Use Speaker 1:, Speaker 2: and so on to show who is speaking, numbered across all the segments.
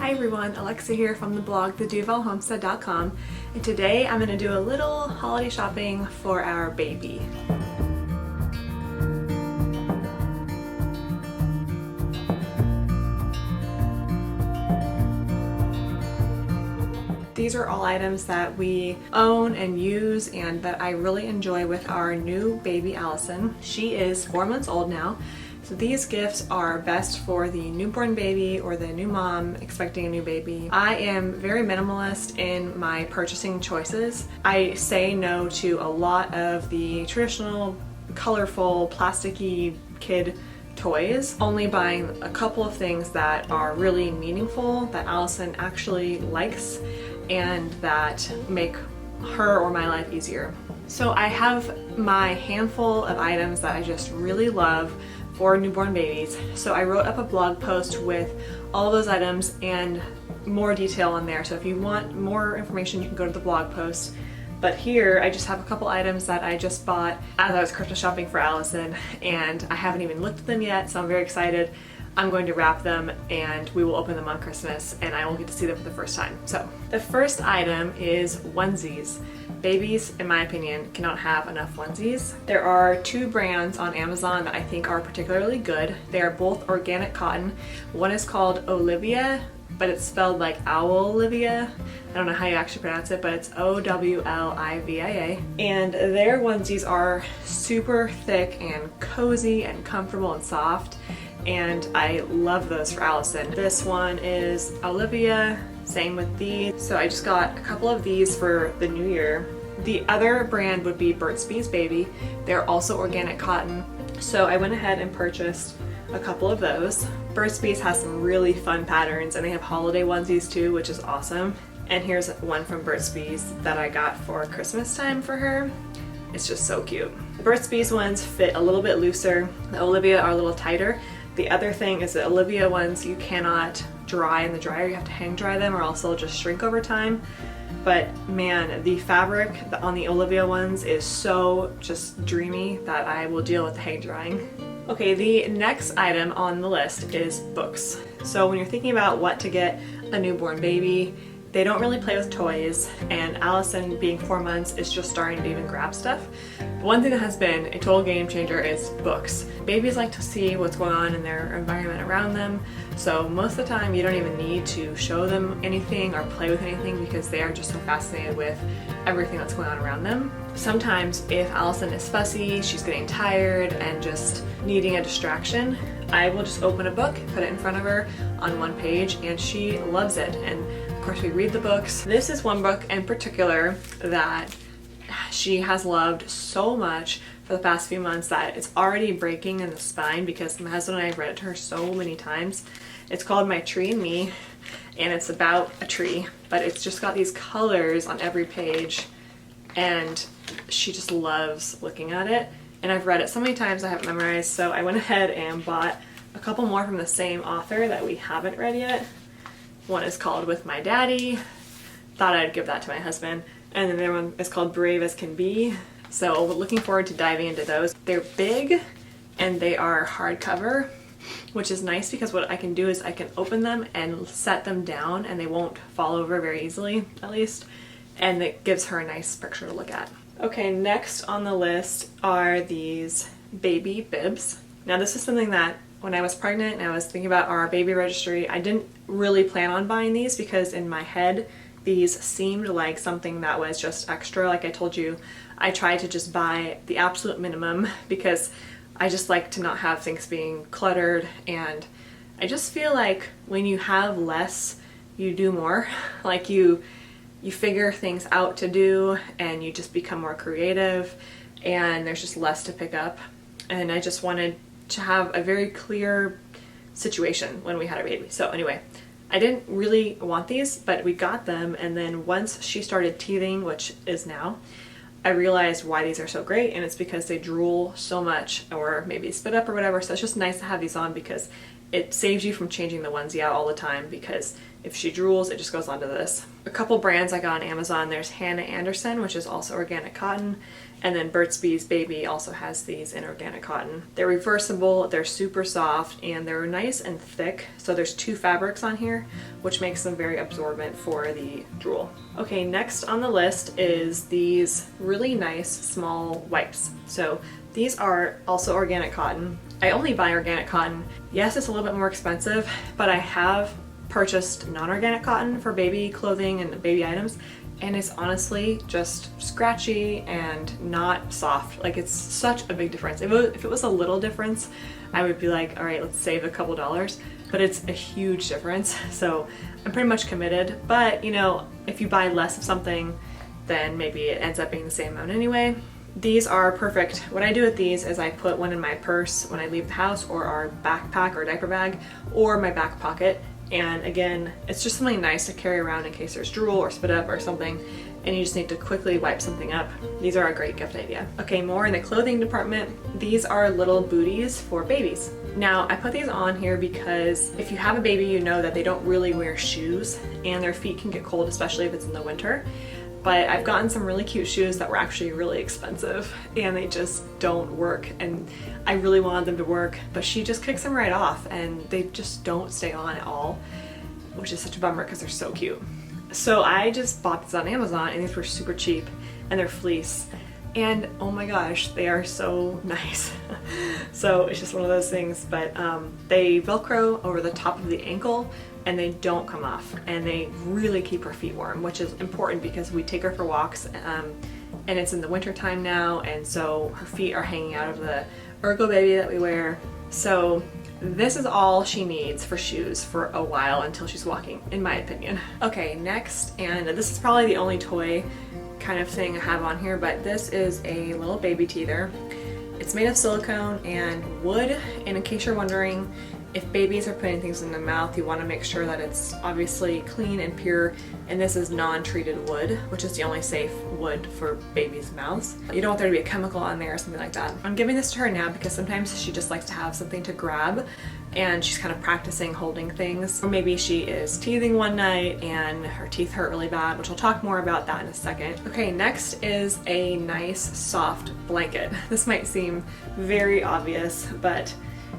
Speaker 1: Hi everyone, Alexa here from the blog theduvallhomestead.com, and today I'm going to do a little holiday shopping for our baby. These are all items that we own and use and that I really enjoy with our new baby Allison. She is 4 months old now. So these gifts are best for the newborn baby or the new mom expecting a new baby. I am very minimalist in my purchasing choices. I say no to a lot of the traditional, colorful, plasticky kid toys, only buying a couple of things that are really meaningful, that Allison actually likes, and that make her or my life easier. So I have my handful of items that I just really love for newborn babies. So I wrote up a blog post with all of those items and more detail on there. So if you want more information, you can go to the blog post. But here I just have a couple items that I just bought as I was Christmas shopping for Allison, and I haven't even looked at them yet, so I'm very excited. I'm going to wrap them and we will open them on Christmas and I will get to see them for the first time. So the first item is onesies. Babies, in my opinion, cannot have enough onesies. There are 2 brands on Amazon that I think are particularly good. They are both organic cotton. One is called Olivia, but it's spelled like Owl Olivia. I don't know how you actually pronounce it, but it's Owlivia. And their onesies are super thick and cozy and comfortable and soft, and I love those for Allison. This one is Olivia, same with these. So I just got a couple of these for the new year. The other brand would be Burt's Bees Baby. They're also organic cotton. So I went ahead and purchased a couple of those. Burt's Bees has some really fun patterns and they have holiday onesies too, which is awesome. And here's one from Burt's Bees that I got for Christmas time for her. It's just so cute. The Burt's Bees ones fit a little bit looser. The Olivia are a little tighter. The other thing is the Olivia ones you cannot dry in the dryer. You have to hang dry them or else they'll just shrink over time. But man, the fabric on the Olivia ones is so just dreamy that I will deal with the hang drying. Okay, the next item on the list is books. So when you're thinking about what to get a newborn baby, they don't really play with toys, and Allison, being 4 months, is just starting to even grab stuff. One thing that has been a total game changer is books. Babies like to see what's going on in their environment around them, so most of the time you don't even need to show them anything or play with anything because they are just so fascinated with everything that's going on around them. Sometimes if Allison is fussy, she's getting tired and just needing a distraction, I will just open a book, put it in front of her on one page, and she loves it. And of course we read the books. This is one book in particular that she has loved so much for the past few months that it's already breaking in the spine because my husband and I have read it to her so many times. It's called My Tree and Me, and it's about a tree, but it's just got these colors on every page and she just loves looking at it. And I've read it so many times I have it memorized, so I went ahead and bought a couple more from the same author that we haven't read yet. One is called With My Daddy. Thought I'd give that to my husband. And then the other one is called Brave as Can Be. So we're looking forward to diving into those. They're big and they are hardcover, which is nice because what I can do is I can open them and set them down and they won't fall over very easily, at least. And it gives her a nice picture to look at. Okay, next on the list are these baby bibs. Now this is something that when I was pregnant and I was thinking about our baby registry, I didn't really plan on buying these because in my head these seemed like something that was just extra. Like I told you, I tried to just buy the absolute minimum because I just like to not have things being cluttered, and I just feel like when you have less, you do more. Like you figure things out to do and you just become more creative and there's just less to pick up. And I just wanted to have a very clear situation when we had a baby. So anyway, I didn't really want these, but we got them, and then once she started teething, which is now, I realized why these are so great, and it's because they drool so much or maybe spit up or whatever. So it's just nice to have these on because it saves you from changing the onesie out all the time, because if she drools, it just goes onto this. A couple brands I got on Amazon. There's Hannah Anderson, which is also organic cotton, And then Burt's Bees Baby also has these in organic cotton. They're reversible, they're super soft, and they're nice and thick. So there's 2 fabrics on here, which makes them very absorbent for the drool. Okay, next on the list is these really nice small wipes. So these are also organic cotton. I only buy organic cotton. Yes, it's a little bit more expensive, but I have purchased non-organic cotton for baby clothing and baby items, and it's honestly just scratchy and not soft. Like, it's such a big difference. If it was a little difference, I would be like, all right, let's save a couple dollars, but it's a huge difference. So I'm pretty much committed, but you know, if you buy less of something, then maybe it ends up being the same amount anyway. These are perfect. What I do with these is I put one in my purse when I leave the house, or our backpack or diaper bag, or my back pocket. And again, it's just something nice to carry around in case there's drool or spit up or something, and you just need to quickly wipe something up. These are a great gift idea. Okay, more in the clothing department. These are little booties for babies. Now, I put these on here because if you have a baby, you know that they don't really wear shoes and their feet can get cold, especially if it's in the winter. But I've gotten some really cute shoes that were actually really expensive and they just don't work, and I really wanted them to work, but she just kicks them right off and they just don't stay on at all, which is such a bummer because they're so cute. So I just bought these on Amazon, and these were super cheap, and they're fleece, and oh my gosh, they are so nice. So it's just one of those things, but they Velcro over the top of the ankle and they don't come off, and they really keep her feet warm, which is important because we take her for walks, and it's in the winter time now, and so her feet are hanging out of the Ergo Baby that we wear. So this is all she needs for shoes for a while until she's walking, in my opinion. Okay, next, and this is probably the only toy kind of thing I have on here, but this is a little baby teether. It's made of silicone and wood, and in case you're wondering, if babies are putting things in their mouth, you want to make sure that it's obviously clean and pure, and this is non-treated wood, which is the only safe wood for babies' mouths. You don't want there to be a chemical on there or something like that. I'm giving this to her now because sometimes she just likes to have something to grab, and she's kind of practicing holding things. Or maybe she is teething one night and her teeth hurt really bad, which I'll talk more about that in a second. Okay, next is a nice soft blanket. This might seem very obvious, but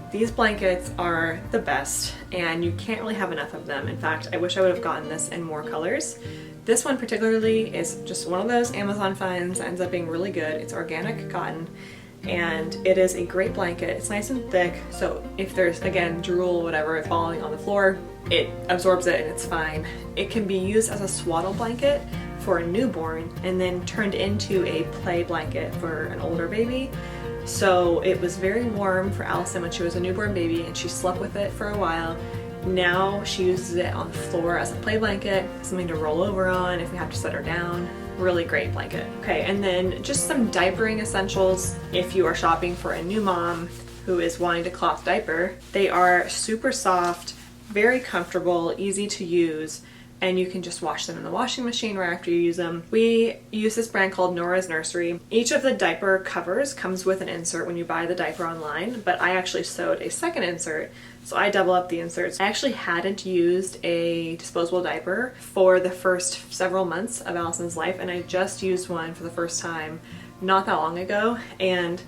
Speaker 1: these blankets are the best, and you can't really have enough of them. In fact, I wish I would have gotten this in more colors. This one particularly is just one of those Amazon finds, ends up being really good. It's organic cotton, and it is a great blanket. It's nice and thick, so if there's, again, drool or whatever falling on the floor, it absorbs it and it's fine. It can be used as a swaddle blanket for a newborn and then turned into a play blanket for an older baby. So it was very warm for Allison when she was a newborn baby, and she slept with it for a while. Now she uses it on the floor as a play blanket, something to roll over on if we have to set her down. Really great blanket. Okay, and then just some diapering essentials if you are shopping for a new mom who is wanting to cloth diaper. They are super soft, very comfortable, easy to use, and you can just wash them in the washing machine right after you use them. We use this brand called Nora's Nursery. Each of the diaper covers comes with an insert when you buy the diaper online, but I actually sewed a second insert, so I double up the inserts. I actually hadn't used a disposable diaper for the first several months of Allison's life, and I just used one for the first time not that long ago, and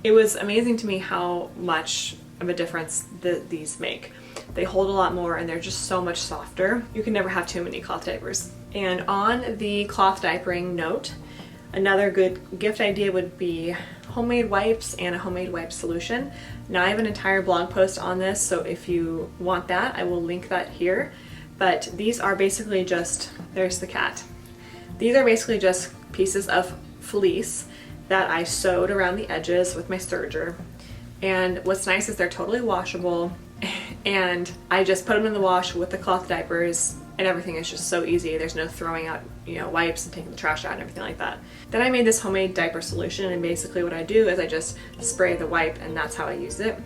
Speaker 1: it was amazing to me how much of a difference these make. They hold a lot more, and they're just so much softer. You can never have too many cloth diapers. And on the cloth diapering note, another good gift idea would be homemade wipes and a homemade wipe solution. Now I have an entire blog post on this, so if you want that, I will link that here. But these are basically just, there's the cat. These are basically just pieces of fleece that I sewed around the edges with my serger. And what's nice is they're totally washable, and I just put them in the wash with the cloth diapers, and everything is just so easy. There's no throwing out, wipes and taking the trash out and everything like that. Then I made this homemade diaper solution, and basically what I do is I just spray the wipe, and that's how I use it.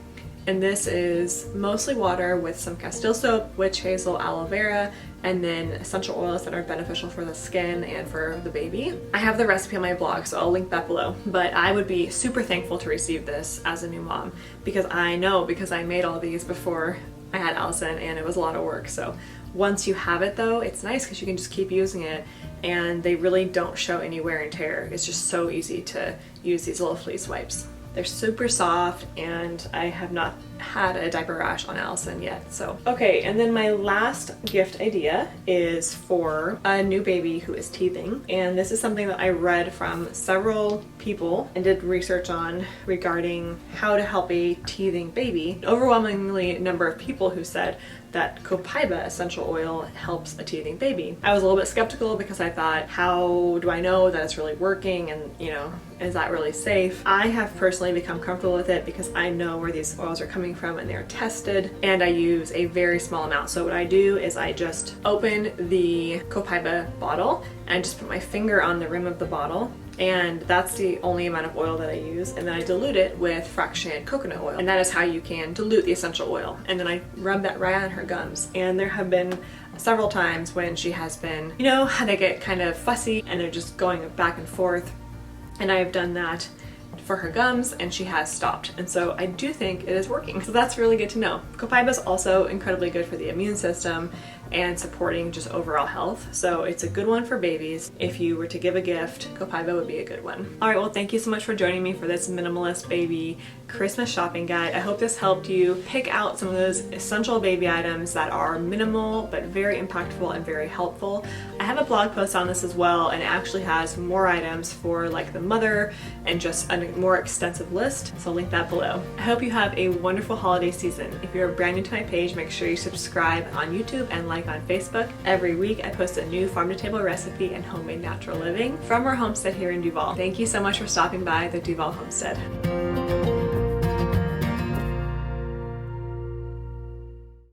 Speaker 1: And this is mostly water with some Castile soap, witch hazel, aloe vera, and then essential oils that are beneficial for the skin and for the baby. I have the recipe on my blog, so I'll link that below. But I would be super thankful to receive this as a new mom, because I know, because I made all these before I had Allison, and it was a lot of work. So Once you have it though, it's nice because you can just keep using it and they really don't show any wear and tear. It's just so easy to use these little fleece wipes. They're super soft and I have not had a diaper rash on Allison yet. So, okay, and then my last gift idea is for a new baby who is teething. And this is something that I read from several people and did research on regarding how to help a teething baby. An overwhelmingly number of people who said that copaiba essential oil helps a teething baby. I was a little bit skeptical because I thought, how do I know that it's really working, and you know, is that really safe? I have personally become comfortable with it because I know where these oils are coming from and they're tested, and I use a very small amount. So what I do is I just open the copaiba bottle and just put my finger on the rim of the bottle, and that's the only amount of oil that I use, and then I dilute it with fractionated coconut oil, and that is how you can dilute the essential oil. And then I rub that right on her gums, and there have been several times when she has been, you know, how they get kind of fussy and they're just going back and forth, and I have done that for her gums and she has stopped, and so I do think it is working. So that's really good to know. Copaiba is also incredibly good for the immune system and supporting just overall health, so it's a good one for babies. If you were to give a gift, copaiba would be a good one. All right, well, thank you so much for joining me for this minimalist baby Christmas shopping guide. I hope this helped you pick out some of those essential baby items that are minimal but very impactful and very helpful. I have a blog post on this as well, and it actually has more items for like the mother and just a more extensive list, so I'll link that below. I hope you have a wonderful holiday season. If you're brand new to my page, make sure you subscribe on YouTube and like on Facebook. Every week I post a new farm to table recipe and homemade natural living from our homestead here in Duvall. Thank you so much for stopping by the Duvall Homestead.